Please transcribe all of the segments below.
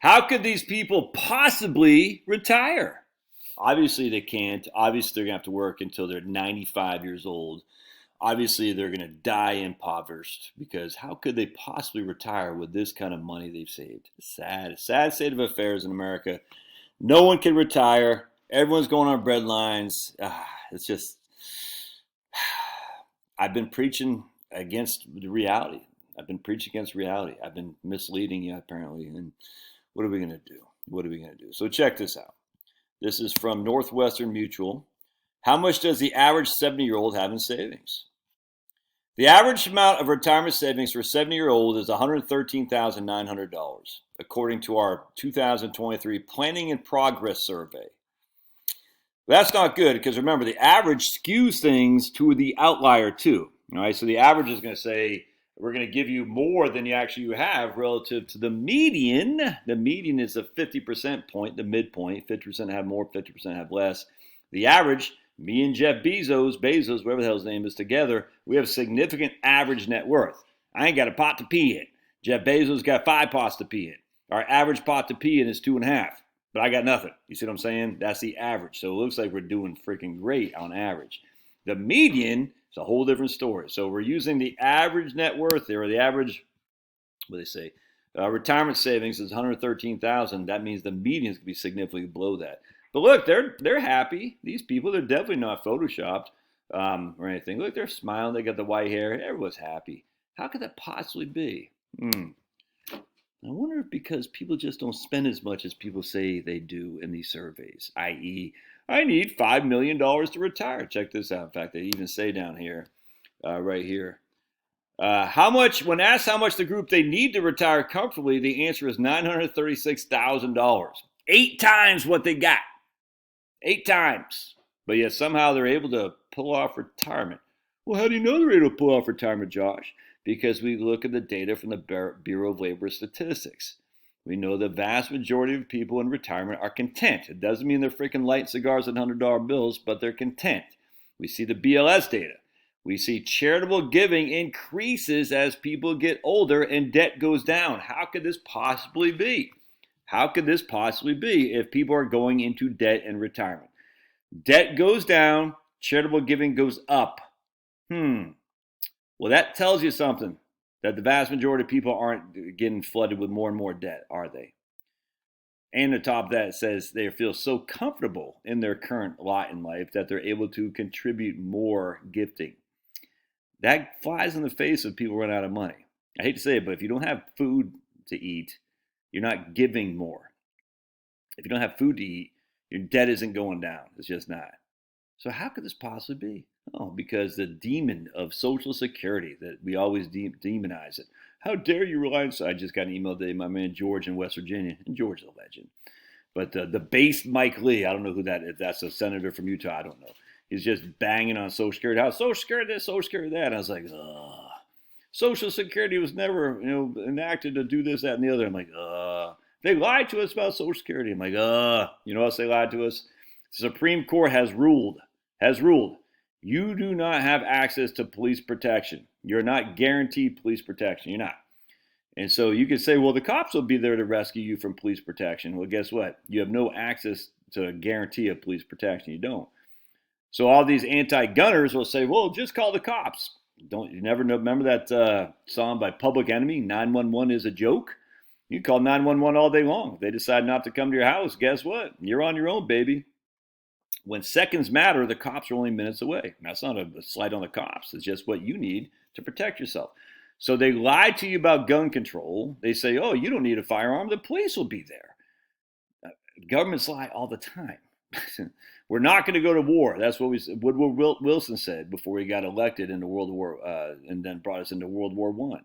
How could these people possibly retire? Obviously, they can't. Obviously, they're going to have to work until they're 95 years old. Obviously, they're going to die impoverished because how could they possibly retire with this kind of money they've saved? Sad state of affairs in America. No one can retire. Everyone's going on bread lines. It's just, I've been preaching against the reality. I've been preaching against reality. I've been misleading you, apparently. And what are we going to do? What are we going to do? So check this out. This is from Northwestern Mutual. How much does the average 70-year-old have in savings? The average amount of retirement savings for a 70-year-old is $113,900, according to our 2023 Planning in Progress survey. That's not good because remember, the average skews things to the outlier too. All right, so the average is going to say, we're going to give you more than you actually have relative to the median. The median is a 50% point, the midpoint. 50% have more, 50% have less. The average, me and Jeff Bezos, whatever the hell his name is, together, we have significant average net worth. I ain't got a pot to pee in. Jeff Bezos got 5 pots to pee in. Our average pot to pee in is 2.5. But I got nothing. You see what I'm saying? That's the average. So it looks like we're doing freaking great on average. The median is a whole different story. So we're using the average net worth there, or the average, what do they say? Retirement savings is $113,000. That means the median is going to be significantly below that. But look, they're happy. These people, they're definitely not photoshopped or anything. Look, they're smiling. They got the white hair. Everyone's happy. How could that possibly be? I wonder if because people just don't spend as much as people say they do in these surveys, i.e., I need $5 million to retire. Check this out. In fact, they even say down here, right here, how much, when asked how much the group they need to retire comfortably, the answer is $936,000. 8 times what they got. 8 times. But yet somehow they're able to pull off retirement. Well, how do you know they're able to pull off retirement, Josh? Because we look at the data from the Bureau of Labor Statistics. We know the vast majority of people in retirement are content. It doesn't mean they're freaking lighting cigars and $100 bills, but they're content. We see the BLS data. We see charitable giving increases as people get older and debt goes down. How could this possibly be? How could this possibly be if people are going into debt in retirement? Debt goes down, charitable giving goes up. Well, that tells you something, that the vast majority of people aren't getting flooded with more and more debt, are they? And the top of that, it says they feel so comfortable in their current lot in life that they're able to contribute more gifting. That flies in the face of people running out of money. I hate to say it, but if you don't have food to eat, you're not giving more. If you don't have food to eat, your debt isn't going down. It's just not. So how could this possibly be? Oh, because the demon of Social Security, that we always demonize it. How dare you rely on... I just got an email today, my man George in West Virginia, and George is a legend. But the based Mike Lee, I don't know who that is. That's a senator from Utah, I don't know. He's just banging on Social Security. How Social Security this, Social Security that. And I was like, ugh. Social Security was never, enacted to do this, that, and the other. I'm like, they lied to us about Social Security. I'm like, you know what else they lied to us? The Supreme Court has ruled, you do not have access to police protection. You're not guaranteed police protection. You're not. And so you could say, well, the cops will be there to rescue you from police protection. Well, guess what? You have no access to a guarantee of police protection. You don't. So all these anti-gunners will say, well, just call the cops. Don't you never remember that song by Public Enemy, 911 is a joke? You call 911 all day long. If they decide not to come to your house, guess what? You're on your own, baby. When seconds matter, the cops are only minutes away. That's not a slight on the cops. It's just what you need to protect yourself. So they lie to you about gun control. They say, oh, you don't need a firearm. The police will be there. Governments lie all the time. We're not going to go to war. That's what Woodrow Wilson said before he got elected into World War and then brought us into World War I.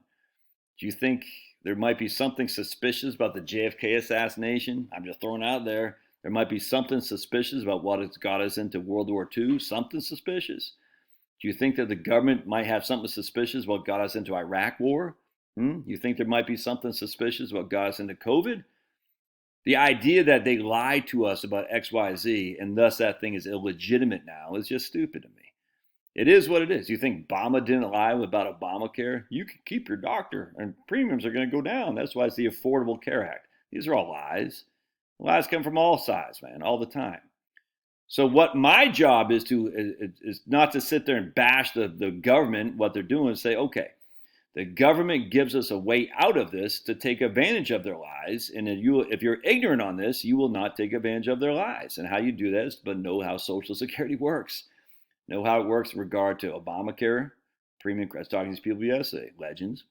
Do you think there might be something suspicious about the JFK assassination? I'm just throwing it out there. There might be something suspicious about what has got us into World War II. Something suspicious. Do you think that the government might have something suspicious what got us into Iraq war? You think there might be something suspicious what got us into COVID? The idea that they lied to us about X, Y, Z, and thus that thing is illegitimate now is just stupid to me. It is what it is. You think Obama didn't lie about Obamacare? You can keep your doctor, and premiums are going to go down. That's why it's the Affordable Care Act. These are all lies. Lies come from all sides, man, all the time. So what my job is not to sit there and bash the government, what they're doing, and say, okay, the government gives us a way out of this to take advantage of their lies. And if you're ignorant on this, you will not take advantage of their lies. And how you do that is but know how Social Security works. Know how it works in regard to Obamacare, premium. I was talking to these people yesterday, legends.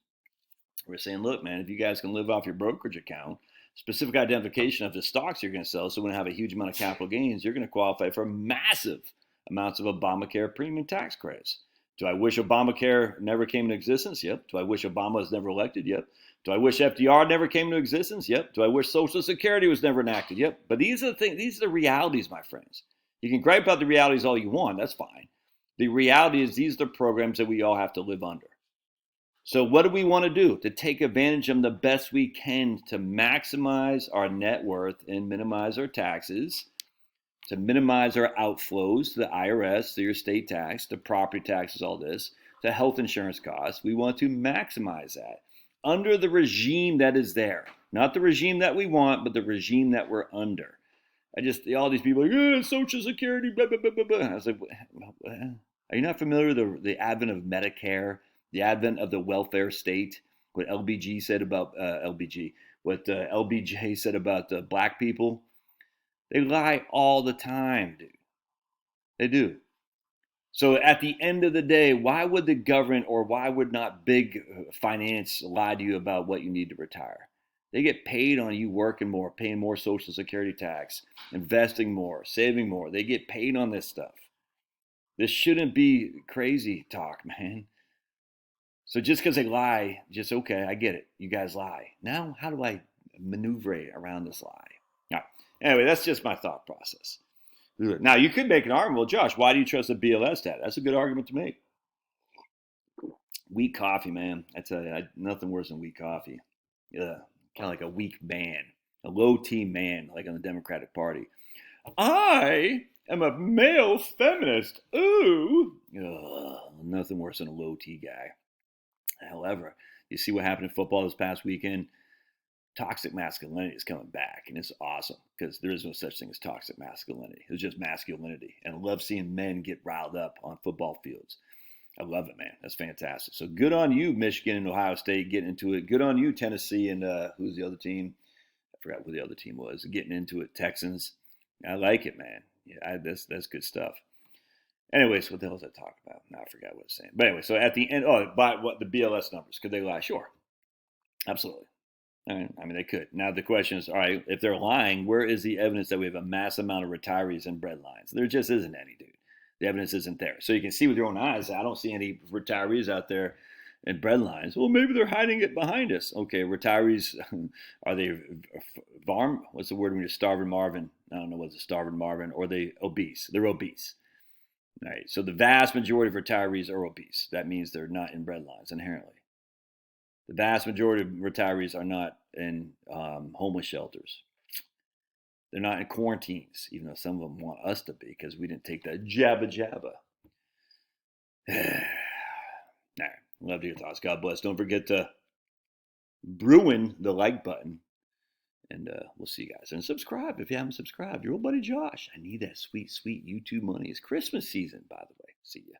We're saying, look, man, if you guys can live off your brokerage account, specific identification of the stocks you're going to sell, so when you have a huge amount of capital gains, you're going to qualify for massive amounts of Obamacare premium tax credits. Do I wish Obamacare never came into existence? Yep. Do I wish Obama was never elected? Yep. Do I wish FDR never came into existence? Yep. Do I wish Social Security was never enacted? Yep. But these are the things, these are the realities, my friends. You can gripe about the realities all you want, that's fine. The reality is these are the programs that we all have to live under. So what do we want to do? To take advantage of them the best we can to maximize our net worth and minimize our taxes, to minimize our outflows to the IRS, to your state tax, to property taxes, all this, to health insurance costs. We want to maximize that under the regime that is there. Not the regime that we want, but the regime that we're under. All these people are like, Social Security, blah, blah, blah, blah, blah. I was like, are you not familiar with the advent of Medicare? The advent of the welfare state, what LBJ said about LBJ said about black people. They lie all the time, dude. They do. So at the end of the day, why would the government or why would not big finance lie to you about what you need to retire? They get paid on you working more, paying more Social Security tax, investing more, saving more. They get paid on this stuff. This shouldn't be crazy talk, man. So just because they lie, just okay, I get it. You guys lie. Now, how do I maneuver around this lie? All right. Anyway, that's just my thought process. Now, you could make an argument, well, Josh, why do you trust the BLS data? That's a good argument to make. Weak coffee, man. I tell you, nothing worse than weak coffee. Kind of like a weak man, a low T man, like on the Democratic Party. I am a male feminist. Ooh. Nothing worse than a low T guy. However, you see what happened in football this past weekend. Toxic masculinity is coming back, and it's awesome because there is no such thing as toxic masculinity. It's just masculinity, and I love seeing men get riled up on football fields. I love it, man. That's fantastic. So good on you, Michigan and Ohio State, getting into it. Good on you, Tennessee, and who's the other team? I forgot who the other team was. Getting into it, Texans. I like it, man. Yeah, that's good stuff. Anyways, what the hell was I talking about? No, I forgot what I was saying. But anyway, so at the end, by what the BLS numbers, could they lie? Sure. Absolutely. I mean, they could. Now, the question is, all right, if they're lying, where is the evidence that we have a mass amount of retirees and breadlines? There just isn't any, dude. The evidence isn't there. So you can see with your own eyes, I don't see any retirees out there in breadlines. Well, maybe they're hiding it behind us. Okay, retirees, are they what's the word when you're starving Marvin? I don't know what's a starving Marvin. Or are they obese? They're obese. All right, so the vast majority of retirees are obese. That means they're not in breadlines inherently. The vast majority of retirees are not in homeless shelters. They're not in quarantines, even though some of them want us to be because we didn't take that jabba jabba. All right, love to your thoughts. God bless. Don't forget to ruin the like button. And we'll see you guys. And subscribe if you haven't subscribed. Your old buddy Josh. I need that sweet, sweet YouTube money. It's Christmas season, by the way. See ya.